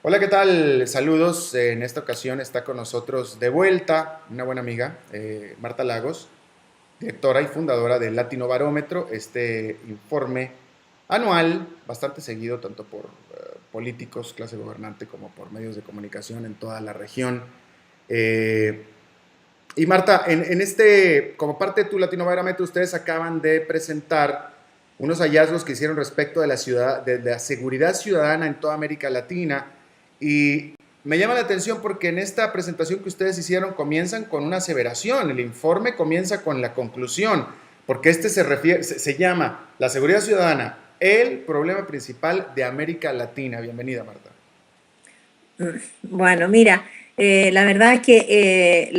Hola, ¿qué tal? Saludos. En esta ocasión está con nosotros de vuelta una buena amiga, Marta Lagos, directora y fundadora del Latino Barómetro, este informe anual, bastante seguido tanto por políticos, clase gobernante, como por medios de comunicación en toda la región. Eh, y Marta, como parte de tu Latino Barómetro, ustedes acaban de presentar unos hallazgos que hicieron respecto de de la seguridad ciudadana en toda América Latina. Y me llama la atención porque en esta presentación que ustedes hicieron comienzan con una aseveración. El informe comienza con la conclusión, porque se llama La seguridad ciudadana, el problema principal de América Latina. Bienvenida, Marta. Bueno, mira, la verdad es que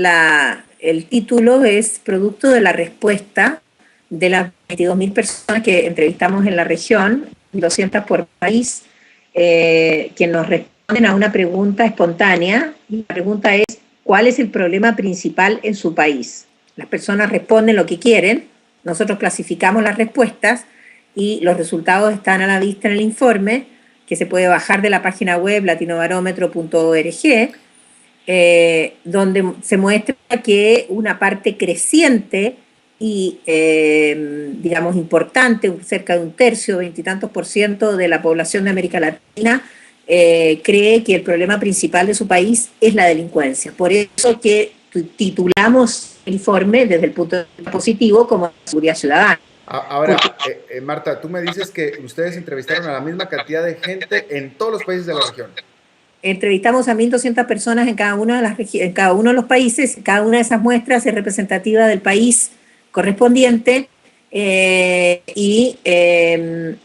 el título es producto de la respuesta de las 22.000 personas que entrevistamos en la región, 200 por país, que nos responden a una pregunta espontánea. La pregunta es, ¿cuál es el problema principal en su país? Las personas responden lo que quieren, nosotros clasificamos las respuestas y los resultados están a la vista en el informe, que se puede bajar de la página web latinobarómetro.org, donde se muestra que una parte creciente y, digamos, importante, cerca de un tercio, veintitantos por ciento de la población de América Latina, cree que el problema principal de su país es la delincuencia. Por eso que titulamos el informe desde el punto de vista positivo como seguridad ciudadana. Porque Ahora, Marta, tú me dices que ustedes entrevistaron a la misma cantidad de gente en todos los países de la región. entrevistamos a 1.200 personas en en cada uno de los países, cada una de esas muestras es representativa del país correspondiente,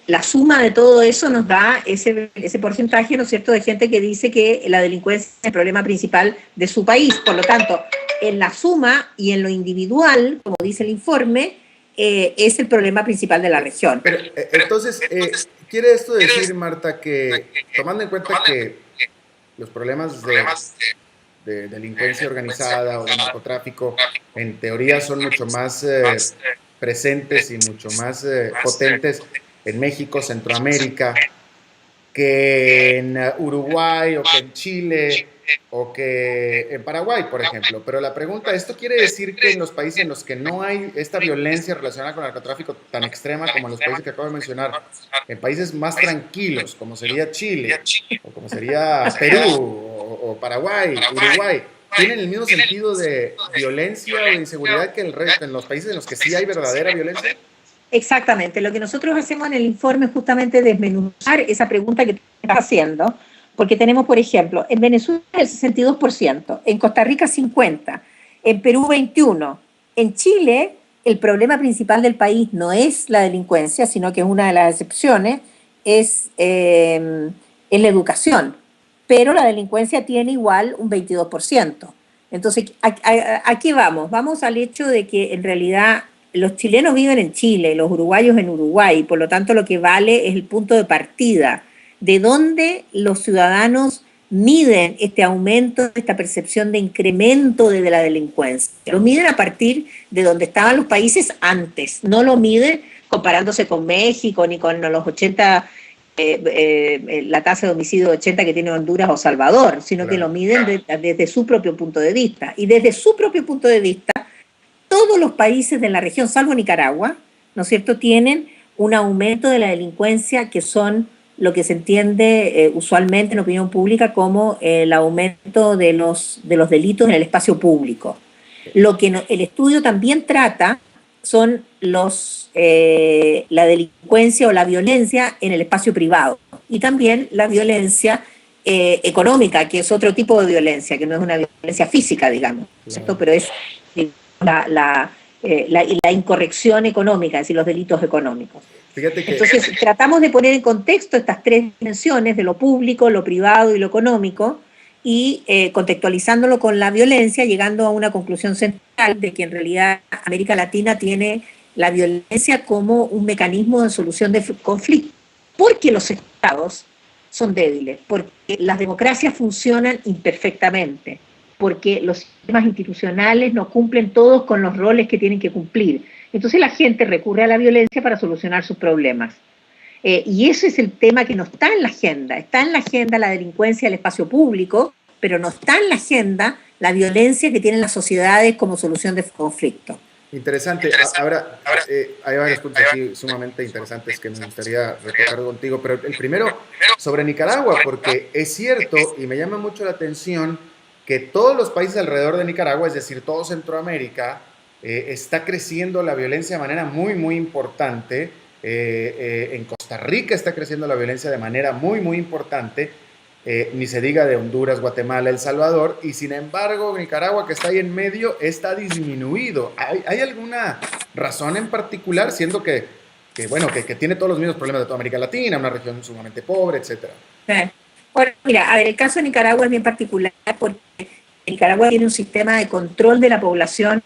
la suma de todo eso nos da ese porcentaje, ¿no es cierto?, de gente que dice que la delincuencia es el problema principal de su país. Por lo tanto, en la suma y en lo individual, como dice el informe, es el problema principal de la región. Pero entonces, ¿quiere esto decir, Marta, que tomando en cuenta que los problemas de delincuencia organizada o de narcotráfico en teoría son mucho más presentes y mucho más potentes en México, Centroamérica, que en Uruguay o que en Chile o que en Paraguay, por ejemplo? Pero la pregunta, ¿esto quiere decir que en los países en los que no hay esta violencia relacionada con el narcotráfico tan extrema como en los países que acabo de mencionar, en países más tranquilos, como sería Chile, o como sería Perú, o Paraguay, Uruguay, tienen el mismo sentido de violencia o de inseguridad que el resto, en los países en los que sí hay verdadera violencia? Exactamente, lo que nosotros hacemos en el informe es justamente desmenuzar esa pregunta que tú estás haciendo, porque tenemos, por ejemplo, en Venezuela el 62%, en Costa Rica 50%, en Perú 21%, en Chile el problema principal del país no es la delincuencia, sino que es una de las excepciones, es la educación, pero la delincuencia tiene igual un 22%. Entonces, ¿a qué vamos? Vamos al hecho de que en realidad los chilenos viven en Chile, los uruguayos en Uruguay, por lo tanto lo que vale es el punto de partida, de dónde los ciudadanos miden este aumento, esta percepción de incremento de la delincuencia. Lo miden a partir de donde estaban los países antes, no lo miden comparándose con México ni con los 80, la tasa de homicidio de 80 que tiene Honduras o Salvador, sino que lo Claro. miden desde su propio punto de vista. Y desde su propio punto de vista, todos los países de la región, salvo Nicaragua, ¿no es cierto?, tienen un aumento de la delincuencia que son lo que se entiende usualmente en opinión pública como el aumento de los delitos en el espacio público. Lo que el estudio también trata son la delincuencia o la violencia en el espacio privado y también la violencia económica, que es otro tipo de violencia, que no es una violencia física, digamos, ¿cierto? Claro. Pero es la incorrección económica, es decir, los delitos económicos. Fíjate que Entonces, tratamos de poner en contexto estas tres dimensiones de lo público, lo privado y lo económico, y contextualizándolo con la violencia, llegando a una conclusión central de que en realidad América Latina tiene la violencia como un mecanismo de solución de conflictos, porque los estados son débiles, porque las democracias funcionan imperfectamente, porque los sistemas institucionales no cumplen todos con los roles que tienen que cumplir. Entonces la gente recurre a la violencia para solucionar sus problemas. Y ese es el tema que no está en la agenda. Está en la agenda la delincuencia del espacio público, pero no está en la agenda la violencia que tienen las sociedades como solución de conflicto. Interesante. Ahora, hay varios puntos aquí sumamente interesantes que me gustaría retocar contigo, pero el primero sobre Nicaragua, porque es cierto y me llama mucho la atención que todos los países alrededor de Nicaragua, es decir, todo Centroamérica, está creciendo la violencia de manera muy, muy importante. En Costa Rica está creciendo la violencia de manera muy, muy importante. Ni se diga de Honduras, Guatemala, El Salvador, y sin embargo Nicaragua, que está ahí en medio, está disminuido. ¿Hay alguna razón en particular, siendo bueno, que tiene todos los mismos problemas de toda América Latina, una región sumamente pobre, etcétera? Bueno, mira, a ver, el caso de Nicaragua es bien particular porque Nicaragua tiene un sistema de control de la población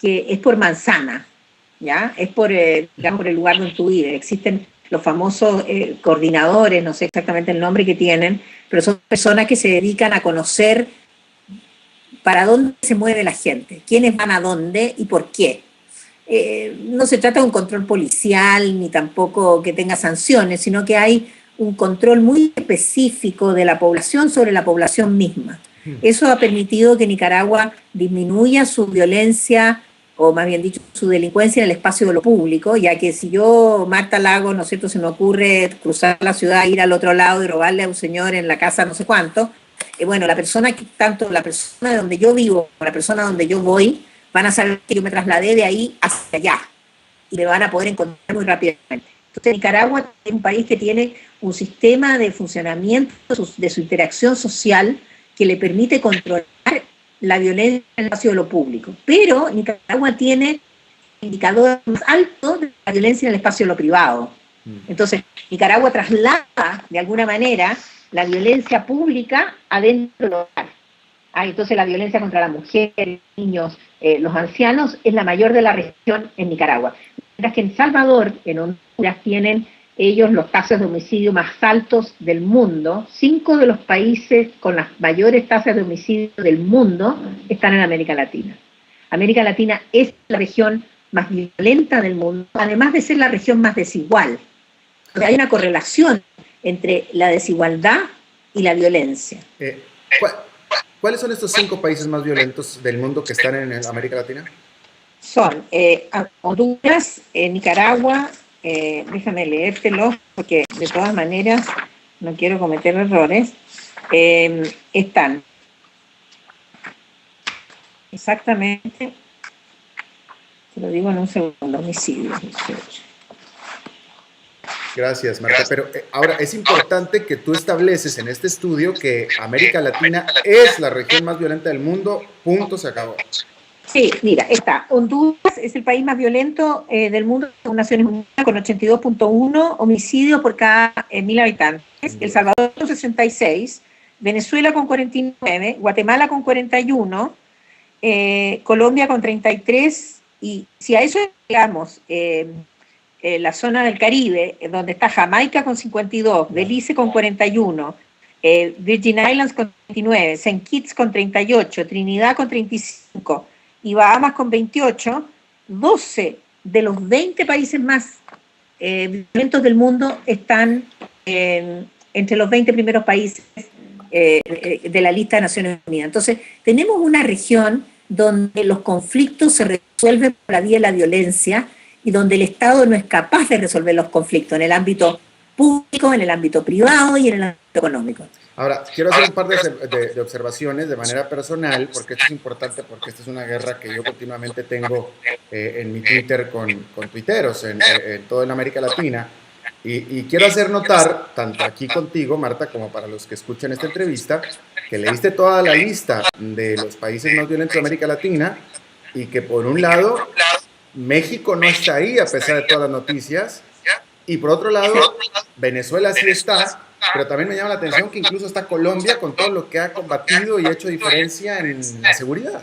que es por manzana, ¿ya? Es por, digamos, por el lugar donde tú vives. Existen los famosos coordinadores, no sé exactamente el nombre que tienen, pero son personas que se dedican a conocer para dónde se mueve la gente, quiénes van a dónde y por qué. No se trata de un control policial ni tampoco que tenga sanciones, sino que hay un control muy específico de la población sobre la población misma. Eso ha permitido que Nicaragua disminuya su violencia, o más bien dicho, su delincuencia en el espacio de lo público, ya que si yo, Marta Lagos, ¿no es cierto?, se me ocurre cruzar la ciudad, ir al otro lado y robarle a un señor en la casa no sé cuánto, bueno, tanto la persona de donde yo vivo como la persona donde yo voy, van a saber que yo me trasladé de ahí hacia allá y me van a poder encontrar muy rápidamente. Entonces, Nicaragua es un país que tiene un sistema de funcionamiento de su interacción social que le permite controlar la violencia en el espacio de lo público. Pero Nicaragua tiene indicadores más altos de la violencia en el espacio de lo privado. Entonces, Nicaragua traslada, de alguna manera, la violencia pública adentro del hogar. Entonces, la violencia contra la mujer, niños, los ancianos, es la mayor de la región en Nicaragua. Mientras que en Salvador, en Honduras, tienen ellos los casos de homicidio más altos del mundo. 5 de los países con las mayores tasas de homicidio del mundo están en América Latina. América Latina es la región más violenta del mundo, además de ser la región más desigual. O sea, hay una correlación entre la desigualdad y la violencia. ¿Cuáles son estos 5 países más violentos del mundo que están en América Latina? Son Honduras, Nicaragua, déjame leértelo, porque de todas maneras no quiero cometer errores. Están exactamente, te lo digo en un segundo, homicidios. Gracias, Marta. Pero ahora es importante que tú estableces en este estudio que América Latina es la región más violenta del mundo, punto, se acabó. Sí, mira, está. Honduras es el país más violento del mundo, según Naciones Unidas, con 82.1 homicidios por cada 1.000 habitantes. El Salvador con 66, Venezuela con 49, Guatemala con 41, Colombia con 33, y si a eso agregamos la zona del Caribe, donde está Jamaica con 52, Belice con 41, Virgin Islands con 29, St. Kitts con 38, Trinidad con 35, y Bahamas con 28, 12 de los 20 países más violentos del mundo están entre los 20 primeros países de la lista de Naciones Unidas. Entonces, tenemos una región donde los conflictos se resuelven por la vía de la violencia y donde el Estado no es capaz de resolver los conflictos en el ámbito público, en el ámbito privado y en el ámbito económico. Ahora, quiero hacer un par de observaciones de manera personal, porque esto es importante, porque esta es una guerra que yo continuamente tengo en mi Twitter con tuiteros en toda América Latina, y quiero hacer notar, tanto aquí contigo, Marta, como para los que escuchan esta entrevista, que leíste toda la lista de los países más violentos de América Latina, y que por un lado, México no está ahí a pesar de todas las noticias, y por otro lado, Venezuela sí está. Pero también me llama la atención que incluso está Colombia con todo lo que ha combatido y hecho diferencia en la seguridad.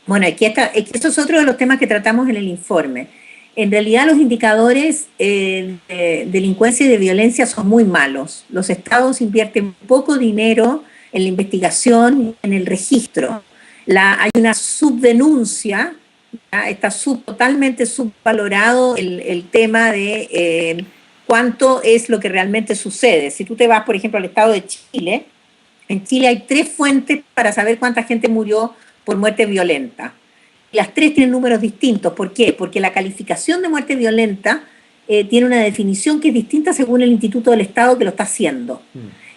Bueno, aquí está, eso es otro de los temas que tratamos en el informe. En realidad los indicadores de delincuencia y de violencia son muy malos. Los estados invierten poco dinero en la investigación y en el registro. Hay una subdenuncia, está totalmente subvalorado el tema de cuánto es lo que realmente sucede. Si tú te vas, por ejemplo, al estado de Chile, en Chile hay 3 fuentes para saber cuánta gente murió por muerte violenta. Las 3 tienen números distintos. ¿Por qué? Porque la calificación de muerte violenta tiene una definición que es distinta según el Instituto del Estado que lo está haciendo.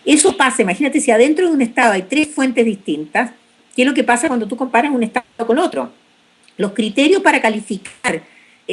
Eso pasa, imagínate si adentro de un estado hay 3 fuentes distintas, ¿qué es lo que pasa cuando tú comparas un estado con otro? Los criterios para calificar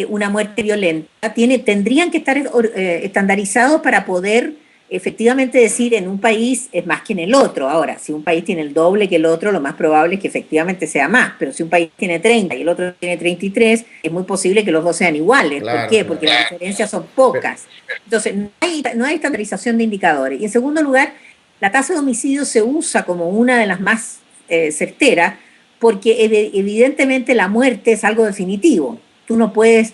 una muerte violenta tendrían que estar estandarizados para poder efectivamente decir en un país es más que en el otro. Ahora, si un país tiene el doble que el otro, lo más probable es que efectivamente sea más, pero si un país tiene 30 y el otro tiene 33, es muy posible que los dos sean iguales. Claro, ¿por qué? Porque las diferencias son pocas. Entonces, no hay estandarización de indicadores. Y en segundo lugar, la tasa de homicidio se usa como una de las más certeras, porque evidentemente la muerte es algo definitivo. Tú no puedes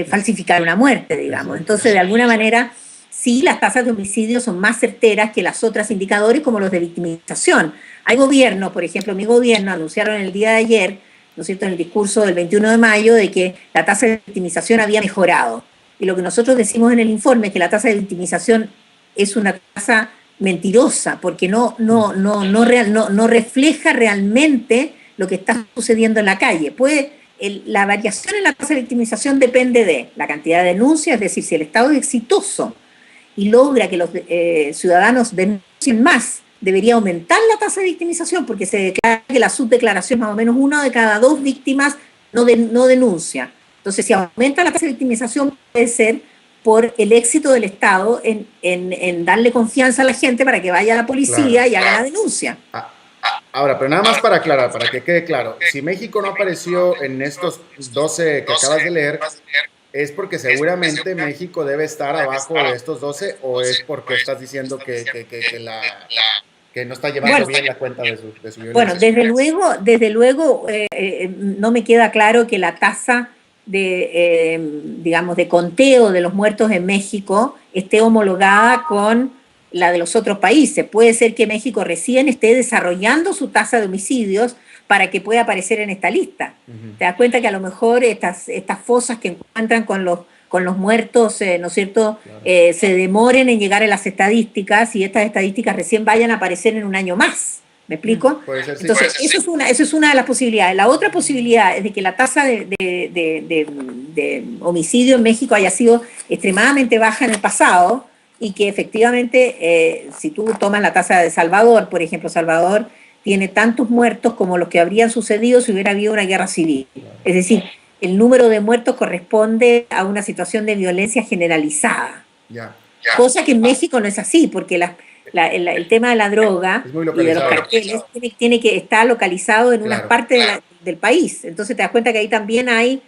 falsificar una muerte, digamos. Entonces, de alguna manera, sí, las tasas de homicidio son más certeras que las otras indicadores, como los de victimización. Hay gobiernos, por ejemplo, mi gobierno anunciaron el día de ayer, ¿no es cierto?, en el discurso del 21 de mayo, de que la tasa de victimización había mejorado. Y lo que nosotros decimos en el informe es que la tasa de victimización es una tasa mentirosa, porque no refleja realmente lo que está sucediendo en la calle. La variación en la tasa de victimización depende de la cantidad de denuncias, es decir, si el Estado es exitoso y logra que los ciudadanos denuncien más, debería aumentar la tasa de victimización, porque se declara que la subdeclaración, más o menos 1 de cada 2 víctimas no denuncia. Entonces, si aumenta la tasa de victimización, puede ser por el éxito del Estado en darle confianza a la gente para que vaya a la policía y haga la denuncia. Ahora, pero nada más para aclarar, para que quede claro, si México no apareció en estos 12 que acabas de leer, ¿es porque seguramente México debe estar abajo de estos 12 o es porque estás diciendo que no está llevando bien la cuenta de su violencia? Bueno, desde luego no me queda claro que la tasa de conteo de los muertos en México esté homologada con la de los otros países. Puede ser que México recién esté desarrollando su tasa de homicidios para que pueda aparecer en esta lista. Te das cuenta que a lo mejor estas fosas que encuentran con los muertos, ¿no es cierto?, se demoren en llegar a las estadísticas y estas estadísticas recién vayan a aparecer en un año más. ¿Me explico? Puede ser, sí. Entonces, eso es una de las posibilidades. La otra posibilidad es de que la tasa de homicidio en México haya sido extremadamente baja en el pasado y que efectivamente, si tú tomas la tasa de Salvador, por ejemplo, Salvador tiene tantos muertos como los que habrían sucedido si hubiera habido una guerra civil. Es decir, el número de muertos corresponde a una situación de violencia generalizada. Cosa que en México no es así, porque el tema de la droga y de los carteles tiene que estar localizado en unas partes del país. Entonces te das cuenta que ahí también hay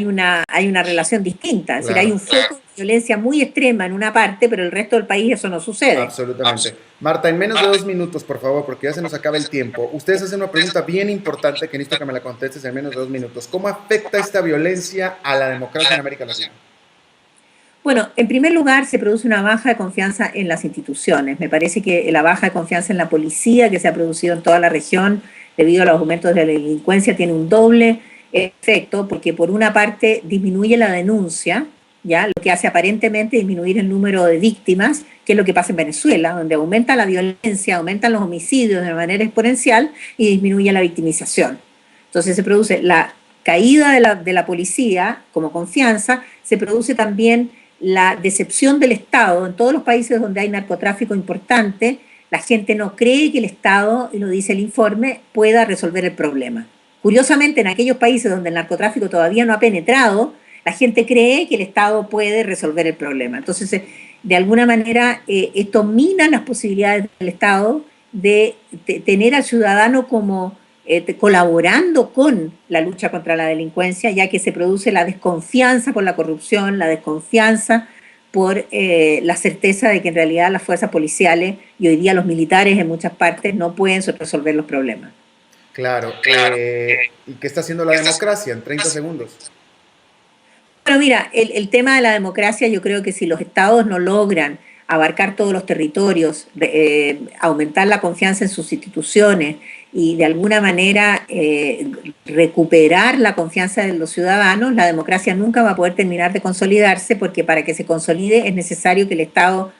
una relación distinta. Es decir, hay un foco de violencia muy extrema en una parte, pero el resto del país eso no sucede. Absolutamente. Marta, en menos de 2 minutos, por favor, porque ya se nos acaba el tiempo. Ustedes hacen una pregunta bien importante que necesito que me la contestes en menos de 2 minutos. ¿Cómo afecta esta violencia a la democracia en América Latina? Bueno, en primer lugar, se produce una baja de confianza en las instituciones. Me parece que la baja de confianza en la policía que se ha producido en toda la región debido a los aumentos de la delincuencia tiene un doble efecto, porque por una parte disminuye la denuncia, ¿ya?, lo que hace aparentemente disminuir el número de víctimas, que es lo que pasa en Venezuela, donde aumenta la violencia, aumentan los homicidios de manera exponencial y disminuye la victimización. Entonces se produce la caída de la policía como confianza, se produce también la decepción del Estado. En todos los países donde hay narcotráfico importante, la gente no cree que el Estado, y lo dice el informe, pueda resolver el problema. Curiosamente, en aquellos países donde el narcotráfico todavía no ha penetrado, la gente cree que el Estado puede resolver el problema. Entonces, de alguna manera, esto mina las posibilidades del Estado de tener al ciudadano como colaborando con la lucha contra la delincuencia, ya que se produce la desconfianza por la corrupción, la desconfianza por la certeza de que en realidad las fuerzas policiales y hoy día los militares en muchas partes no pueden resolver los problemas. Claro. ¿Y qué está haciendo la democracia en 30 segundos? Bueno, mira, el tema de la democracia, yo creo que si los estados no logran abarcar todos los territorios, aumentar la confianza en sus instituciones y de alguna manera recuperar la confianza de los ciudadanos, la democracia nunca va a poder terminar de consolidarse, porque para que se consolide es necesario que el Estado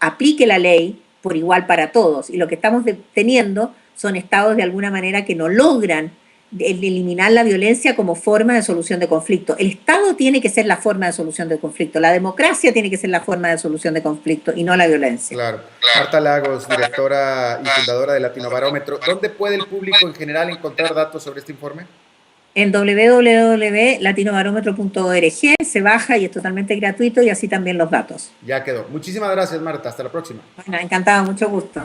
aplique la ley por igual para todos. Y lo que estamos teniendo son estados de alguna manera que no logran eliminar la violencia como forma de solución de conflicto. El Estado tiene que ser la forma de solución de conflicto, la democracia tiene que ser la forma de solución de conflicto y no la violencia. Claro. Marta Lagos, directora y fundadora de Latinobarómetro. ¿Dónde puede el público en general encontrar datos sobre este informe? En www.latinobarómetro.org se baja y es totalmente gratuito, y así también los datos. Ya quedó. Muchísimas gracias, Marta. Hasta la próxima. Bueno, encantada, mucho gusto.